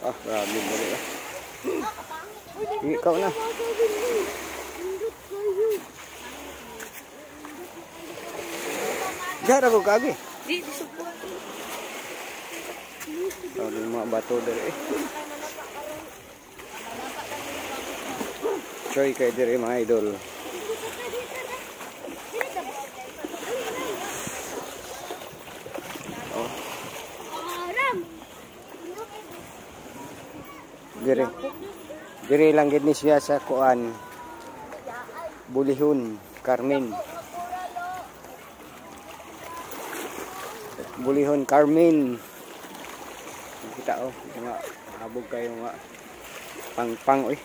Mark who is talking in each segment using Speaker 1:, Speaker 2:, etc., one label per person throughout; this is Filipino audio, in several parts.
Speaker 1: Ah, grabe mo rin. Ikaw na. Diyan ako kagi.
Speaker 2: Di support.
Speaker 1: Sabi mga bato dere. Choy kay dere mga idol. Oh. Dere lang gid ni siya sa kuan. Bulihon, Carmen. Bulihon, Carmen. Kita oh, mga abog kayo nga pang-pang oy.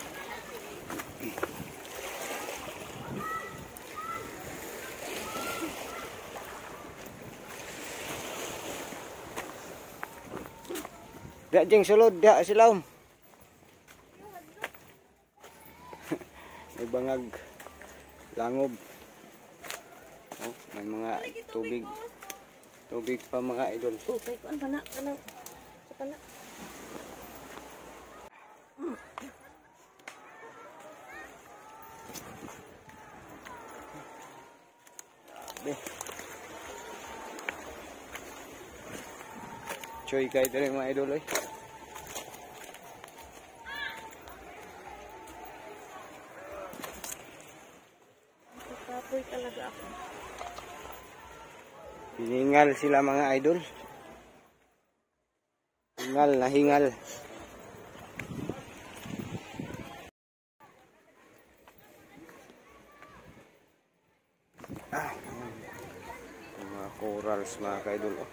Speaker 1: Dia jeng sulod dia silom. May bangag langob. Oh, may mga tubig. Tubig pa mga idol.
Speaker 2: Tubig ko ana kana. Sa kana.
Speaker 1: Choy kay dere mga idol oy.
Speaker 2: Kapoy talaga ako.
Speaker 1: Hiningal sila mga idol. Hingal na hingal. Mga corals mga ka-idol. Oh.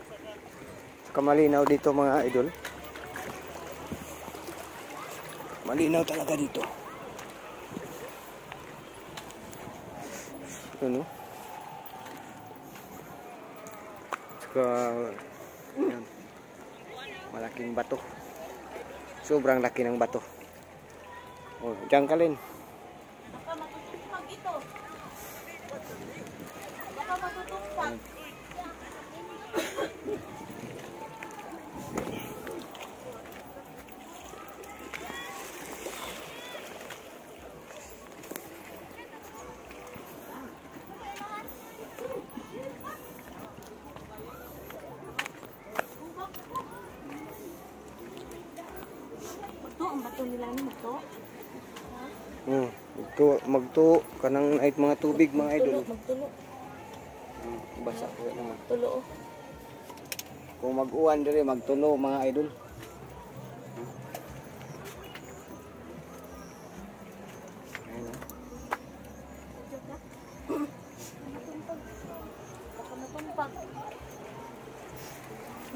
Speaker 1: Kamalinaw dito mga idol. Malinaw talaga dito. Ano? Saka yan. Malaking bato. Sobrang laki ng bato. Oh, diyan ka rin.
Speaker 2: Baka matutumpag ito. Baka matutumpag. Ang bato nila ni Mato.
Speaker 1: Magtuo kanang night mga tubig mga idol.
Speaker 2: Magtulo.
Speaker 1: Basa ko naman.
Speaker 2: Tulo.
Speaker 1: Kung mag-uwan dire magtulo mga idol. Ayun.
Speaker 2: Baka matumpag.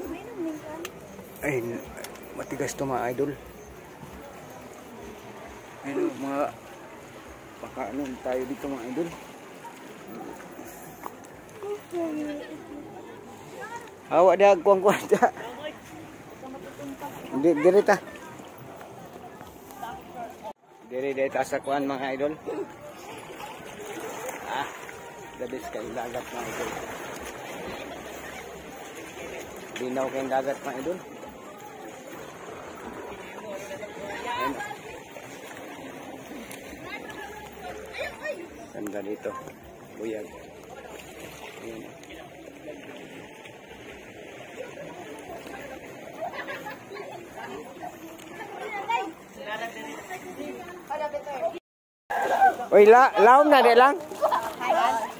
Speaker 2: May namingan.
Speaker 1: Ay, matigas to mga idol. Ayun mga pakaanon tayo dito mga idol. Hawa dah kuang-kuang dah. Diri ta. Diri sa kuan mga idol. Ah, dabis kay dagat mga idol. Linaw kay dagat mga idol. Ayun. Ganda dito. Buyag. Ayun. Oy, laom na de lang.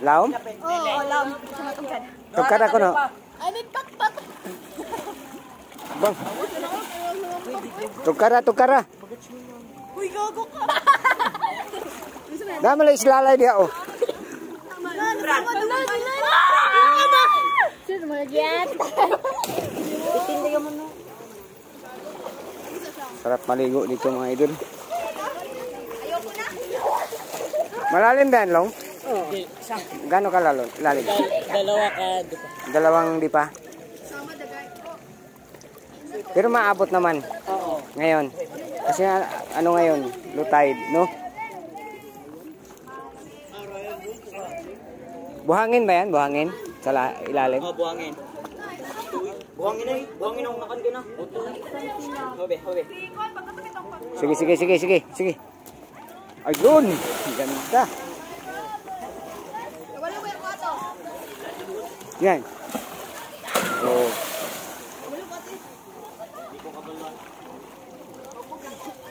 Speaker 1: Laom?
Speaker 2: Oo, laom.
Speaker 1: Tukar ako no.
Speaker 2: Ay, pak.
Speaker 1: Bang. Tukara.
Speaker 2: Uy, gago ka.
Speaker 1: Dami lang islalay dia oh.
Speaker 2: Sino mo nagyat? Itindi ka mo no.
Speaker 1: Sarap maligo dito mga idol. Malalim ba yan, Long?
Speaker 3: Oo.
Speaker 1: Gano'n ka lalim?
Speaker 3: Dalawa ka dipa.
Speaker 1: Dalawang dipa? Pero maabot naman.
Speaker 3: Oo.
Speaker 1: Ngayon. Kasi ano ngayon? Low tide, no? Buhangin ba yan? Buhangin? Sa ilalim?
Speaker 3: Oo, buhangin. Buhangin ay. Buhangin ang nakan ka na. Hobe.
Speaker 1: Sige, sige, sige, sige, sige. Ayun, ganda. Yan. Oh.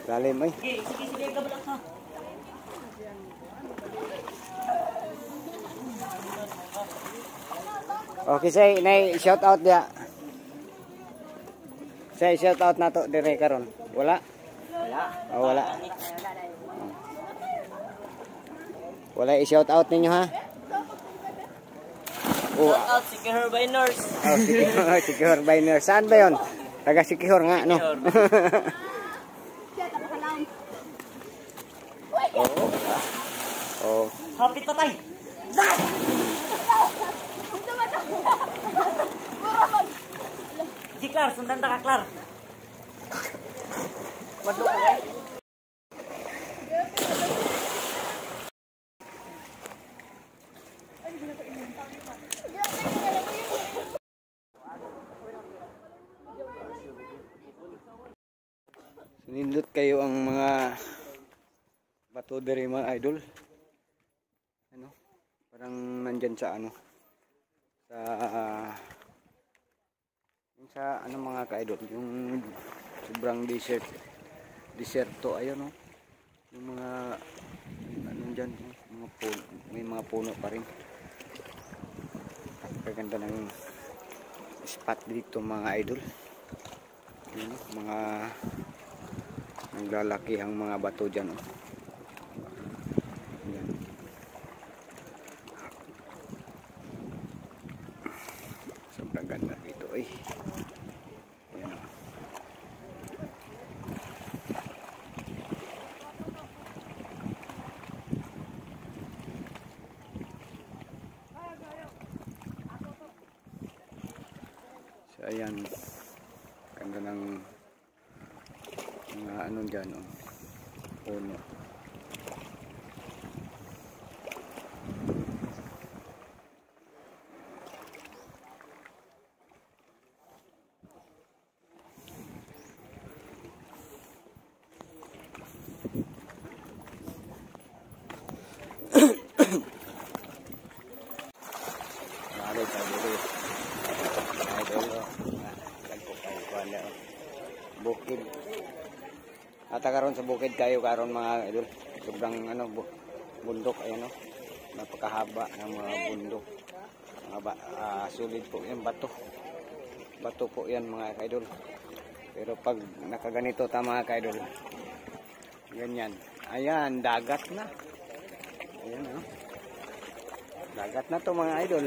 Speaker 1: Lalim ay.
Speaker 3: Sige, kabalak ha.
Speaker 1: Okay, say, nay shout out dia. Say shout out na to dire karon. Wala? Oh, wala. Wala i-shout out ninyo ha. Oh,
Speaker 3: Shout out si Kehor Biners.
Speaker 1: Sikihor Biners. Saan ba 'yon? Taga Sikihor nga, no? Oh. Oh.
Speaker 3: Happy tatay. Di Klar, sundan ta ka Klar. Wadlo ko kay.
Speaker 1: Nindot kayo ang mga bato dere mga idol. Ano? Parang nandyan sa ano? Sa ano mga ka-idol, yung sobrang deserto ayun no. Yung mga ano diyan, mga puno, may mga puno pa rin. Kaganda ng spot dito mga idol. Yun, mga naglalaki ang mga bato dyan. Oh. Yan. Sobrang ganda dito. Yan. Oh. So ayan. Ganda ng mga ano dyan, oh. Puno. Bukid. Ata karon sa bukid kayo karon mga idol. Sobrang ano bundok ayan oh. Napakahaba ng mga bundok. Mga sulit po 'yan bato. Bato po 'yan mga idol. Pero pag nakaganito ta mga idol. Ganyan. Ayan, dagat na. Ayan oh. Dagat na to mga idol.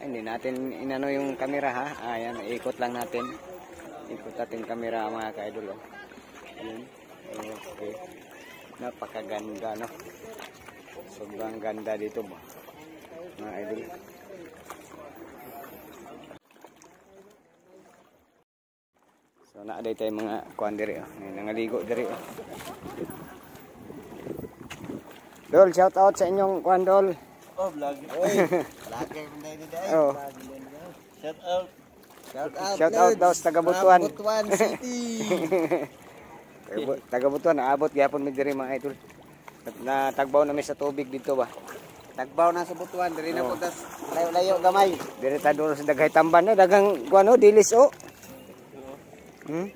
Speaker 1: Ay, hindi natin inano yung camera ha. Ayan, ikot lang natin. Ikot natin camera mga ka-idol. Oh. Ayan. Okay. Napakaganda no. Sobrang ganda dito ba. Mga idol. So naaday tayo mga kuan diri oh. Nangaligo diri oh. Dol, shout out sa inyong kuan Dol.
Speaker 3: Oh, vlog.
Speaker 2: Lagi mo na yun dahil.
Speaker 1: Oh.
Speaker 3: Shout out.
Speaker 1: Shout out daw sa Tagabutuan.
Speaker 2: Tagabutuan City.
Speaker 1: Tagabutuan, naabot gyapon mi diri mga idol. Natagbaw na mi sa tubig dito ba.
Speaker 2: Tagbaw na sa Butuan, diri na
Speaker 1: Oh.
Speaker 2: po tas layo-layo gamay.
Speaker 1: Diri ta dulo sa daghay tamban na dagang kuano dilis oh. Hmm?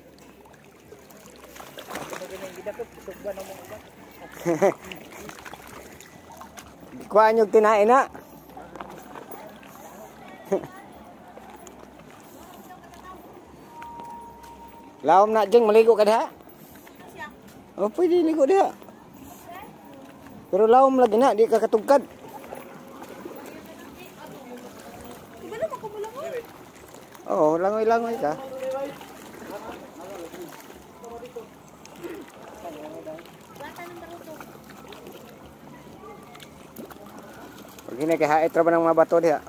Speaker 1: Kuha nyo tinain na. Lawom na jeng maligo ka diha. Oh, pwede ligo diha. Pero lawom lagi na, di ka katugkad. Oo, langoy-langoy ka. Pag hinay tra ba ng mga bato diha?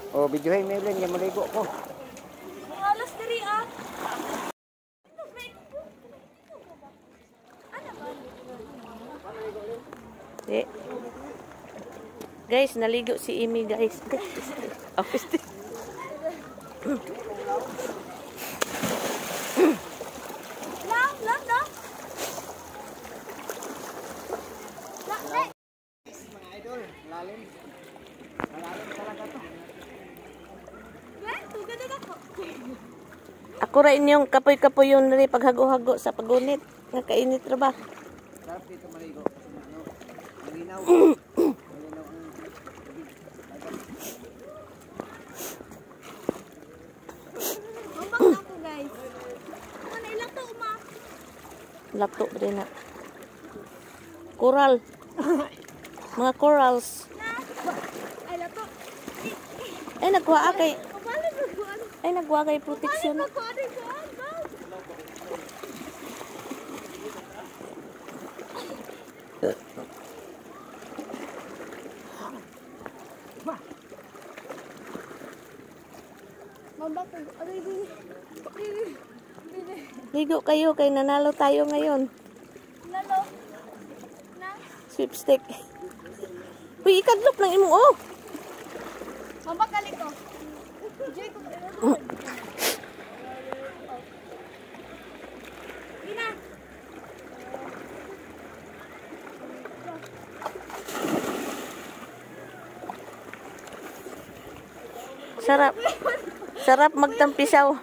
Speaker 1: Oh, videohin mo yun, yung maligo ko.
Speaker 4: Mga alas diri ah.
Speaker 2: Eh. Guys, naligo si Amy, guys. Oh, piste.
Speaker 4: Lang, lang, lang.
Speaker 1: Mga idol, lalim. Malalim talaga to.
Speaker 4: Weh, tugad na ako.
Speaker 2: Ako rin yung kapoy-kapoy yun rin paghago-hago sa pagunit. Nakainit ra ba?
Speaker 1: Sarap dito maligo. Ano, malinaw. Malinaw ang tubig.
Speaker 4: Umbak na ako, guys. Ano, ilang to, uma?
Speaker 2: Lato rin na. Coral. Mga corals.
Speaker 4: Na? Ay, lato.
Speaker 2: Ay, nagwa kay
Speaker 4: Kabalo ba ko? Ano?
Speaker 2: ay nagwa kay protection.
Speaker 4: Kabalo ba ko? Ano ko? Ano? Mambak ko. Ano yung
Speaker 2: Ligo kayo kay nanalo tayo ngayon.
Speaker 4: lalo? Na?
Speaker 2: Sweepstick. Uy, ikadlop ng imo oh.
Speaker 4: Mambak kali ko. Joy ko. Ina.
Speaker 2: Sarap. Sarap magtampisaw.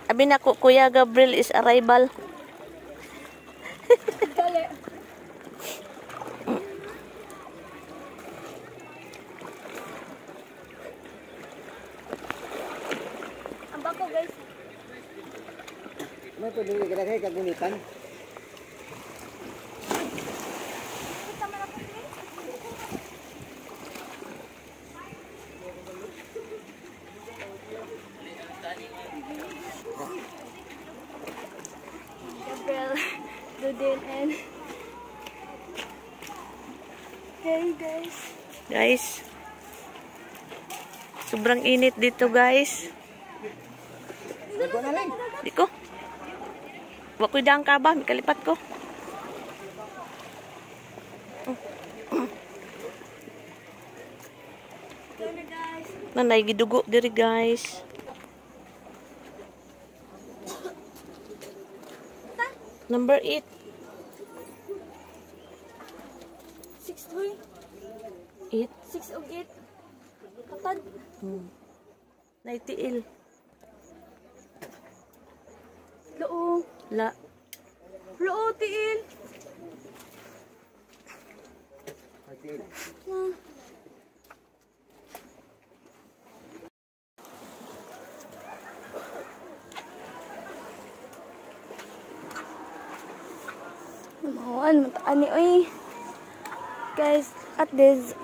Speaker 2: Abi nako, Kuya Gabriel is arrival.
Speaker 4: Dali. Ambak ko, guys.
Speaker 1: Ano to, dili ka kay kagunitan.
Speaker 4: Kita man ako, guys. Gabriel, Dudin, and hey guys.
Speaker 2: Guys. Sobrang init dito, guys.
Speaker 1: Nagko na lang.
Speaker 2: Di ko. Wa ko'y daang ka ba? May kalipat ko.
Speaker 4: Dali guys.
Speaker 2: Nanay, gidugo diri, guys. Number 8.
Speaker 4: 6-3.
Speaker 2: 8.
Speaker 4: 6 og 8. Kapag.
Speaker 2: Naitiil.
Speaker 4: Loo.
Speaker 2: La.
Speaker 4: Loo, tiil. Mahuan, mataan ni oy. Guys, at this.